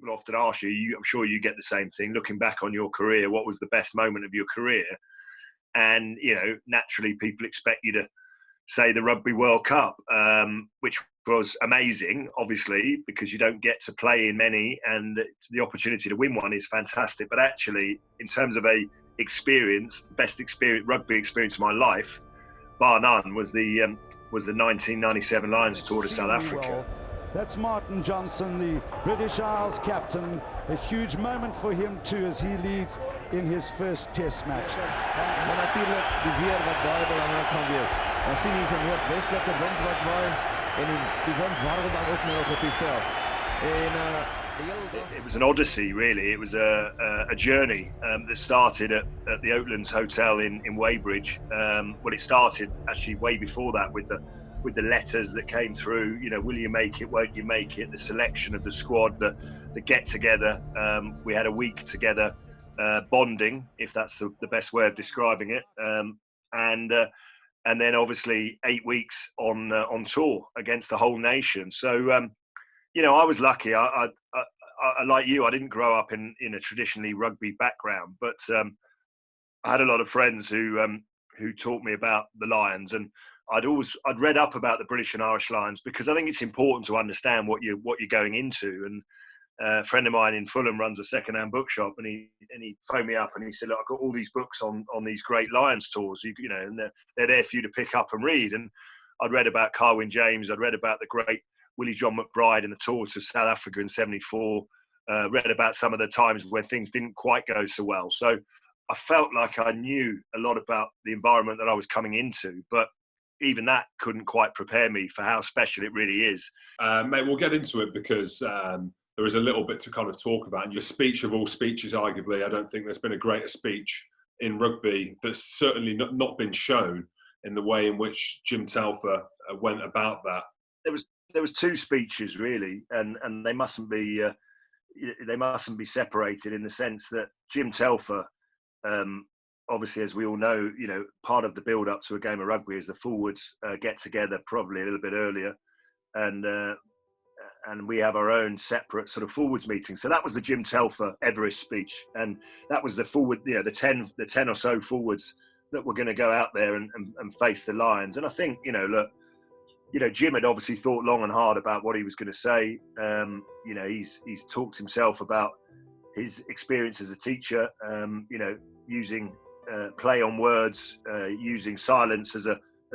people often ask you, I'm sure you get the same thing, looking back on your career, what was the best moment of your career? And, naturally people expect you to say the Rugby World Cup, which was amazing, obviously, because you don't get to play in many, and the opportunity to win one is fantastic. But actually, in terms of a experience, best experience, rugby experience of my life, bar none, was the 1997 Lions tour to South Africa. That's Martin Johnson, the British Isles captain. A huge moment for him too, as he leads in his first test match. Maar natuurlijk die weer wat baie belangrik gaan wees. Ons sien hier 'n noordwestelike wind wat waai en die wind warrel dan ook nog op die veld. It was an odyssey, really. It was a journey that started at the Oatlands Hotel in Weybridge. Well, it started actually way before that with the letters that came through. Will you make it? Won't you make it? The selection of the squad, the get together. We had a week together, bonding, if that's the best way of describing it. And then obviously 8 weeks on tour against the whole nation. So. I was lucky. I like you, I didn't grow up in a traditionally rugby background, but I had a lot of friends who taught me about the Lions, and I'd read up about the British and Irish Lions because I think it's important to understand what you're going into. And a friend of mine in Fulham runs a second-hand bookshop, and he phoned me up and he said, "Look, I've got all these books on these great Lions tours, and they're there for you to pick up and read." And I'd read about Carwyn James, I'd read about the great Willie John McBride and the tour to South Africa in '74, read about some of the times where things didn't quite go so well. So I felt like I knew a lot about the environment that I was coming into, but even that couldn't quite prepare me for how special it really is. Mate, we'll get into it because there is a little bit to kind of talk about. And your speech of all speeches, arguably, I don't think there's been a greater speech in rugby that's certainly not been shown in the way in which Jim Telfer went about that. There was two speeches really, and they mustn't be separated in the sense that Jim Telfer, obviously, as we all know, part of the build up to a game of rugby is the forwards get together probably a little bit earlier, and we have our own separate sort of forwards meeting. So that was the Jim Telfer Everest speech, and that was the forward, the 10 or so forwards that were going to go out there and face the Lions. And I think, look. Jim had obviously thought long and hard about what he was going to say. He's talked himself about his experience as a teacher, using play on words, using silence as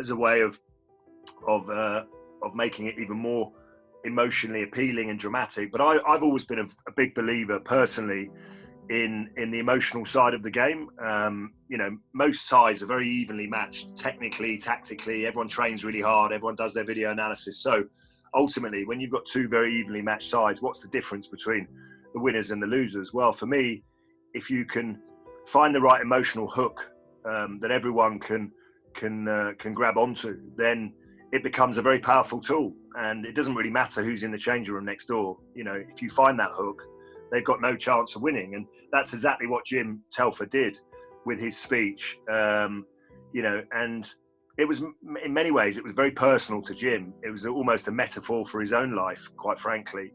a way of making it even more emotionally appealing and dramatic. But I've always been a big believer personally in the emotional side of the game. Most sides are very evenly matched, technically, tactically. Everyone trains really hard. Everyone does their video analysis. So ultimately, when you've got two very evenly matched sides, what's the difference between the winners and the losers? Well, for me, if you can find the right emotional hook that everyone can grab onto, then it becomes a very powerful tool. And it doesn't really matter who's in the changing room next door. If you find that hook, they've got no chance of winning. And that's exactly what Jim Telfer did with his speech. And it was, in many ways, it was very personal to Jim. It was almost a metaphor for his own life, quite frankly.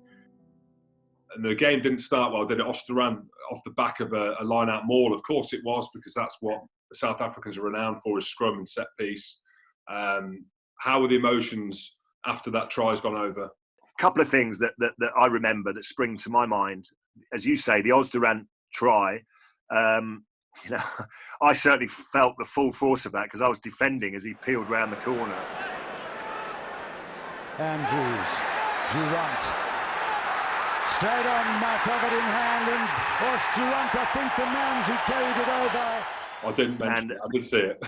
And the game didn't start well, did it? Osteran off the back of a line-out maul. Of course it was, because that's what the South Africans are renowned for, is scrum and set piece. How were the emotions after that try's gone over? A couple of things that I remember that spring to my mind. As you say, the Osderan try, I certainly felt the full force of that because I was defending as he peeled round the corner. Andrews, Durant, straight on, Matt of it in hand, and Durant, I think the man's who carried it over. I didn't mention it. I did see it.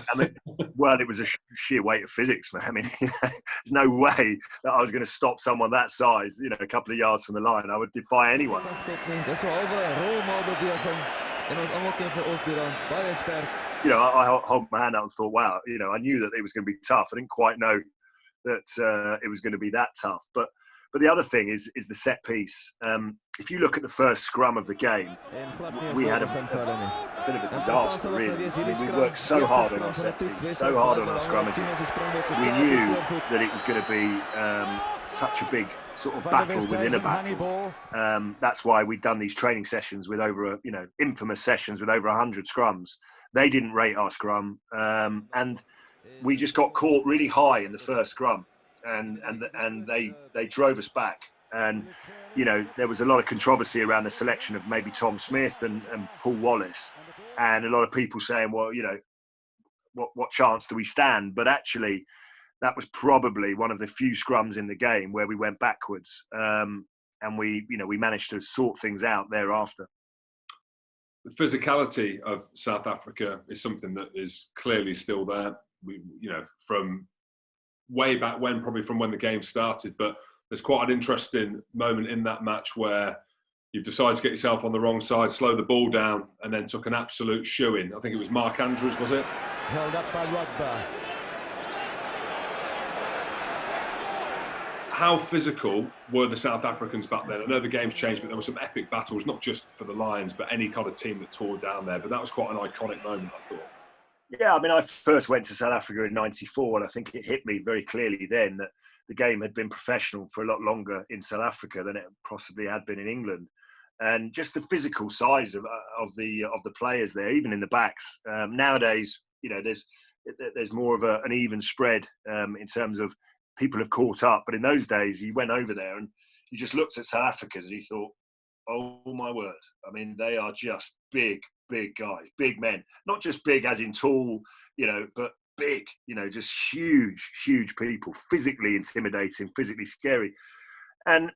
Well, it was a sheer weight of physics, man. I mean, there's no way that I was going to stop someone that size, a couple of yards from the line. I would defy anyone. I hold my hand out and thought, wow, I knew that it was going to be tough. I didn't quite know that it was going to be that tough. But the other thing is the set piece. If you look at the first scrum of the game, we had a bit of a disaster, really. I mean, we worked so hard on our set piece, so hard on our scrummages. We knew that it was going to be such a big sort of battle within a battle. That's why we'd done these training sessions with infamous sessions with over 100 scrums. They didn't rate our scrum, and we just got caught really high in the first scrum, and they drove us back. And there was a lot of controversy around the selection of maybe Tom Smith and Paul Wallace, and a lot of people saying, well, what chance do we stand? But actually, that was probably one of the few scrums in the game where we went backwards, and we managed to sort things out thereafter. The physicality of South Africa is something that is clearly still there. From way back when, probably from when the game started, but there's quite an interesting moment in that match where you've decided to get yourself on the wrong side, slow the ball down, and then took an absolute shoe-in. I think it was Mark Andrews, was it? Held up by Rugby. How physical were the South Africans back then? I know the game's changed, but there were some epic battles, not just for the Lions, but any kind of team that tore down there. But that was quite an iconic moment, I thought. Yeah, I mean, I first went to South Africa in '94, and I think it hit me very clearly then that the game had been professional for a lot longer in South Africa than it possibly had been in England. And just the physical size of the players there, even in the backs. Nowadays, there's more of an even spread in terms of people have caught up. But in those days, you went over there and you just looked at South Africans and you thought, oh my word. I mean, they are just big guys, big men. Not just big as in tall, but big, just huge people, physically intimidating, physically scary. And,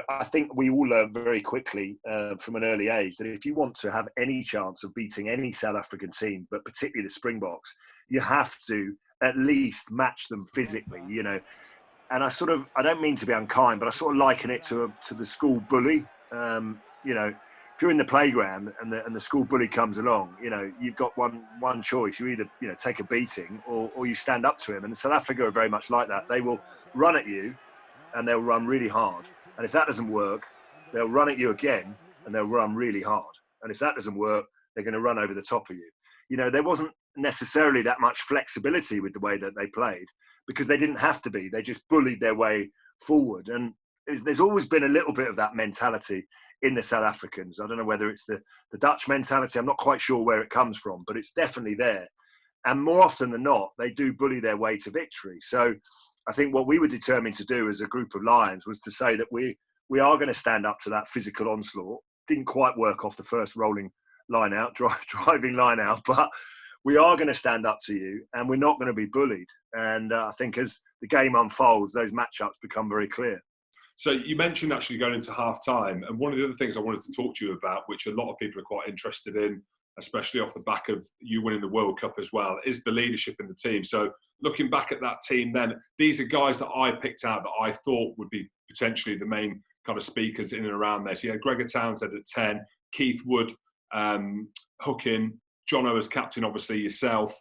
I think we all learned very quickly from an early age that if you want to have any chance of beating any South African team, but particularly the Springboks, you have to at least match them physically, And I don't mean to be unkind, but I sort of liken it to the school bully. If you're in the playground and the school bully comes along, you've got one choice. You either, take a beating or you stand up to him. And South Africa are very much like that. They will run at you and they'll run really hard. And if that doesn't work, they'll run at you again and they'll run really hard. And if that doesn't work, they're going to run over the top of you. There wasn't necessarily that much flexibility with the way that they played because they didn't have to be. They just bullied their way forward. And there's always been a little bit of that mentality in the South Africans. I don't know whether it's the Dutch mentality. I'm not quite sure where it comes from, but it's definitely there. And more often than not, they do bully their way to victory. So I think what we were determined to do as a group of Lions was to say that we are going to stand up to that physical onslaught. Didn't quite work off the first rolling line out, driving line out, but we are going to stand up to you and we're not going to be bullied. And I think as the game unfolds, those matchups become very clear. So you mentioned actually going into half-time, and one of the other things I wanted to talk to you about, which a lot of people are quite interested in, especially off the back of you winning the World Cup as well, is the leadership in the team. So looking back at that team then, these are guys that I picked out that I thought would be potentially the main kind of speakers in and around there. So you had Gregor Townsend at 10, Keith Wood hooking, Jono as captain, obviously yourself.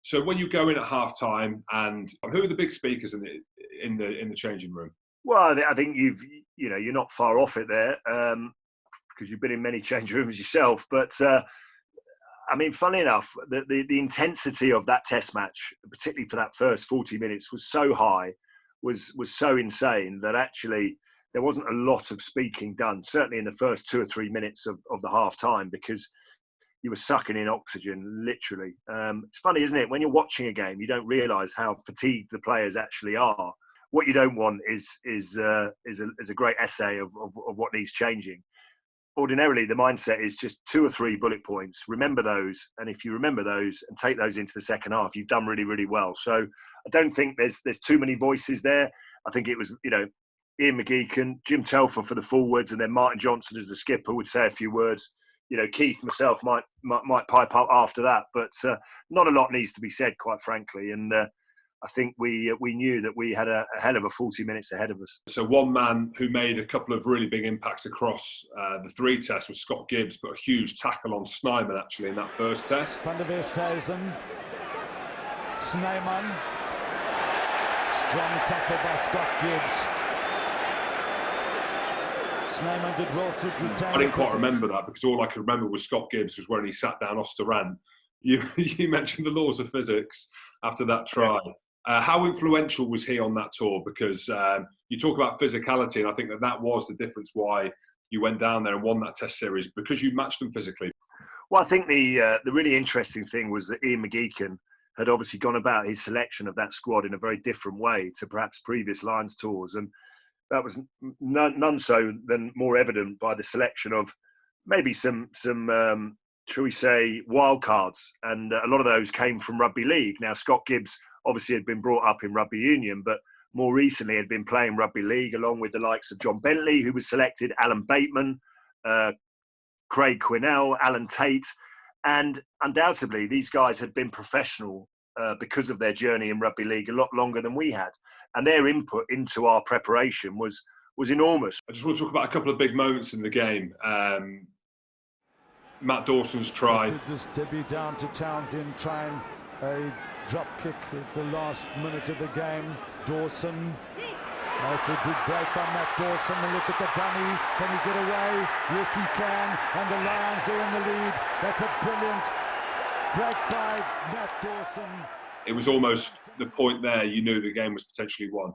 So when you go in at half-time, and who are the big speakers in the changing room? Well, I think you're not far off it there because you've been in many change rooms yourself. But I mean, funnily enough, the intensity of that test match, particularly for that first 40 minutes, was so high, was so insane that actually there wasn't a lot of speaking done, certainly in the first 2 or 3 minutes of the half time, because you were sucking in oxygen, literally. It's funny, isn't it? When you're watching a game, you don't realise how fatigued the players actually are. What you don't want is a great essay of what needs changing. Ordinarily, the mindset is just 2 or 3 bullet points. Remember those, and if you remember those and take those into the second half, you've done really, really well. So I don't think there's too many voices there. I think it was Ian McGeechan, Jim Telfer for the forwards, and then Martin Johnson as the skipper would say a few words. Keith, myself might pipe up after that, but not a lot needs to be said, quite frankly. And I think we knew that we had a hell of a 40 minutes ahead of us. So one man who made a couple of really big impacts across the 3 tests was Scott Gibbs, but a huge tackle on Snyman actually in that first test. Van der Westhuizen, Snyman, strong tackle by Scott Gibbs. Snyman did well to retain. I didn't quite remember that because all I could remember was Scott Gibbs was when he sat down Osterrand. You mentioned the laws of physics after that try. How influential was he on that tour? Because you talk about physicality, and I think that was the difference why you went down there and won that Test series, because you matched them physically. Well, I think the really interesting thing was that Ian McGeechan had obviously gone about his selection of that squad in a very different way to perhaps previous Lions tours, and that was none so than more evident by the selection of maybe some shall we say, wild cards, and a lot of those came from rugby league. Now, Scott Gibbs obviously had been brought up in rugby union, but more recently had been playing rugby league along with the likes of John Bentley, who was selected, Alan Bateman, Craig Quinnell, Alan Tate, and undoubtedly these guys had been professional because of their journey in rugby league a lot longer than we had, and their input into our preparation was enormous. I just want to talk about a couple of big moments in the game. Matt Dawson's try. This debut down to Townsend, trying a drop kick at the last minute of the game. Dawson. It's a good break by Matt Dawson. And look at the dummy. Can he get away? Yes, he can. And the Lions are in the lead. That's a brilliant break by Matt Dawson. It was almost the point there you knew the game was potentially won.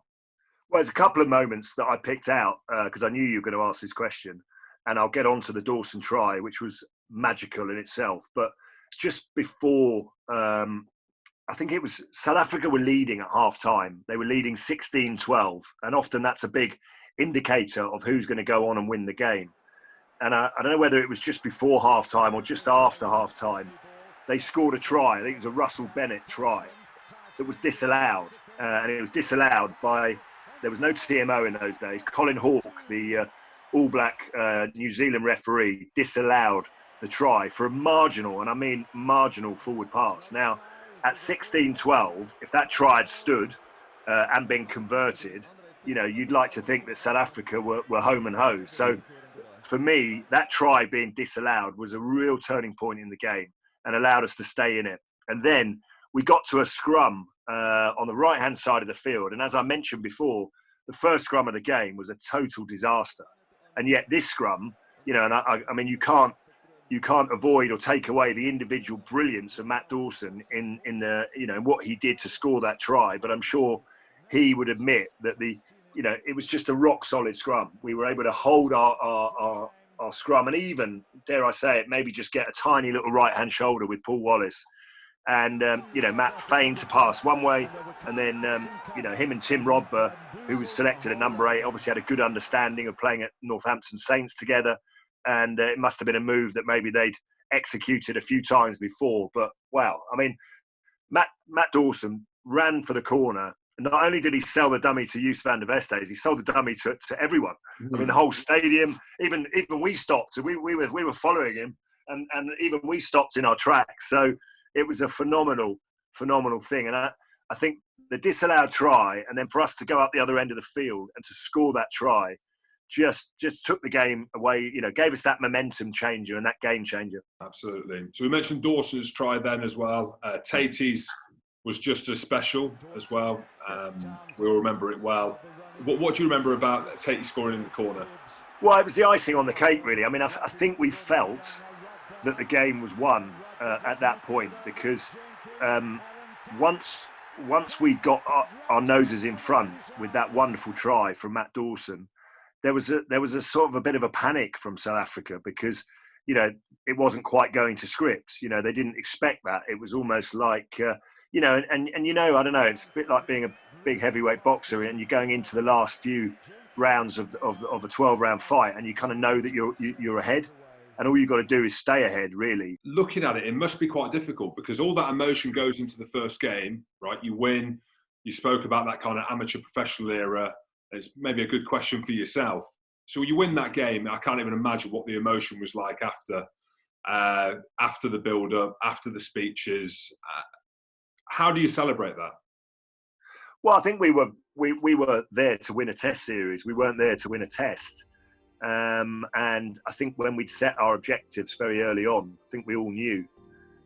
Well, there's a couple of moments that I picked out because I knew you were going to ask this question. And I'll get on to the Dawson try, which was magical in itself. But just before, I think it was South Africa were leading at half time. They were leading 16-12. And often that's a big indicator of who's going to go on and win the game. And I don't know whether it was just before half time or just after half time. They scored a try. I think it was a Russell Bennett try that was disallowed. And it was disallowed by, there was no TMO in those days. Colin Hawke, the All Black New Zealand referee, disallowed the try for a marginal, and I mean marginal, forward pass. Now, at 16-12, if that try had stood and been converted, you know, you'd like to think that South Africa were home and hosed. So for me, that try being disallowed was a real turning point in the game and allowed us to stay in it. And then we got to a scrum on the right-hand side of the field. And as I mentioned before, the first scrum of the game was a total disaster. And yet this scrum, you know, and I mean, you can't avoid or take away the individual brilliance of Matt Dawson in the, you know, what he did to score that try. But I'm sure he would admit that it was just a rock solid scrum. We were able to hold our scrum and even, dare I say it, maybe just get a tiny little right-hand shoulder with Paul Wallace. And, Matt feigned to pass one way. And then, him and Tim Rodber, who was selected at number 8, obviously had a good understanding of playing at Northampton Saints together. And it must have been a move that maybe they'd executed a few times before. But, wow, I mean, Matt Dawson ran for the corner. And not only did he sell the dummy to Joos van der Vestes, he sold the dummy to everyone. Mm-hmm. I mean, the whole stadium, even we stopped. We were following him. And even we stopped in our tracks. So it was a phenomenal thing. And I think the disallowed try, and then for us to go up the other end of the field and to score that try, just took the game away, gave us that momentum changer and that game changer. Absolutely. So we mentioned Dawson's try then as well. Tatey's was just as special as well. We all remember it well. What do you remember about Tatey scoring in the corner? Well, it was the icing on the cake, really. I mean, I think we felt that the game was won at that point because once we got our noses in front with that wonderful try from Matt Dawson, there was a sort of a bit of a panic from South Africa because it wasn't quite going to script. They didn't expect that. It was almost like I don't know. It's a bit like being a big heavyweight boxer and you're going into the last few rounds of a 12-round fight and you kind of know that you're ahead. And all you've got to do is stay ahead, really. Looking at it, it must be quite difficult because all that emotion goes into the first game, right? You win. You spoke about that kind of amateur professional era. It's maybe a good question for yourself. So you win that game. I can't even imagine what the emotion was like after the build-up, after the speeches. How do you celebrate that? Well, I think we were there to win a test series. We weren't there to win a test. And I think when we'd set our objectives very early on, I think we all knew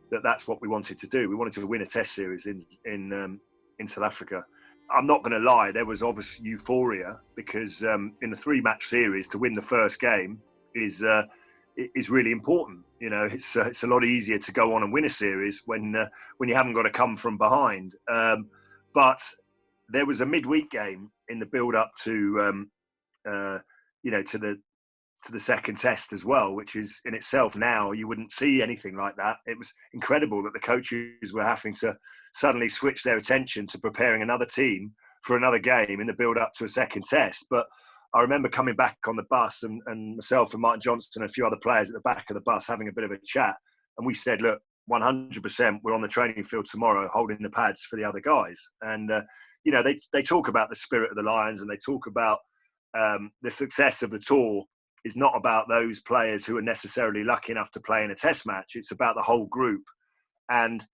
that that's what we wanted to do. We wanted to win a test series in South Africa. I'm not going to lie, there was obvious euphoria because in a 3-match series to win the first game is really important. It's a lot easier to go on and win a series when you haven't got to come from behind. But there was a midweek game in the build-up to, to the second test as well, which is in itself now you wouldn't see anything like that. It was incredible that the coaches were having to suddenly switch their attention to preparing another team for another game in the build-up to a second test. But I remember coming back on the bus and myself and Martin Johnson and a few other players at the back of the bus having a bit of a chat. And we said, look, 100% we're on the training field tomorrow holding the pads for the other guys. And, they talk about the spirit of the Lions, and they talk about the success of the tour is not about those players who are necessarily lucky enough to play in a test match. It's about the whole group. And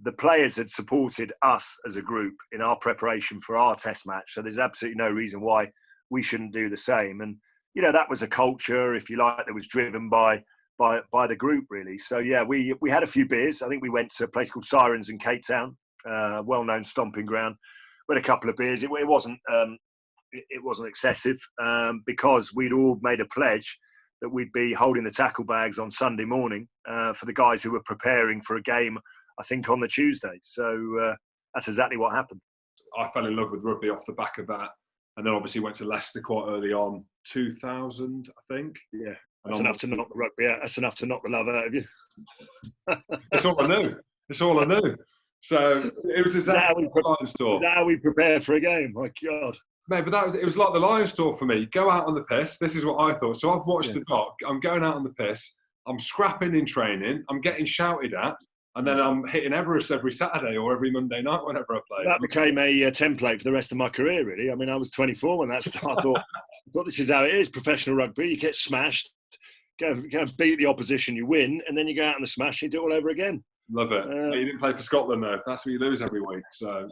the players had supported us as a group in our preparation for our test match. So there's absolutely no reason why we shouldn't do the same. And, that was a culture, if you like, that was driven by the group, really. So, yeah, we had a few beers. I think we went to a place called Sirens in Cape Town, well-known stomping ground. We had a couple of beers. It wasn't excessive because we'd all made a pledge that we'd be holding the tackle bags on Sunday morning for the guys who were preparing for a game, I think, on the Tuesday. So that's exactly what happened. I fell in love with rugby off the back of that. And then obviously went to Leicester quite early on, 2000, I think. Yeah, that's enough to knock the rugby out. That's enough to knock the love out of you. It's all I knew. So it was exactly the Lions tour. Is that how we prepare for a game? My God. Mate, but it was like the Lions tour for me. Go out on the piss. This is what I thought. So I've watched the doc. I'm going out on the piss. I'm scrapping in training. I'm getting shouted at. And then I'm hitting Everest every Saturday or every Monday night whenever I play. That became a template for the rest of my career, really. I mean, I was 24 when that started. I thought this is how it is, professional rugby. You get smashed, go and beat the opposition, you win, and then you go out on the smash and you do it all over again. Love it. You didn't play for Scotland, though. That's what you lose every week. So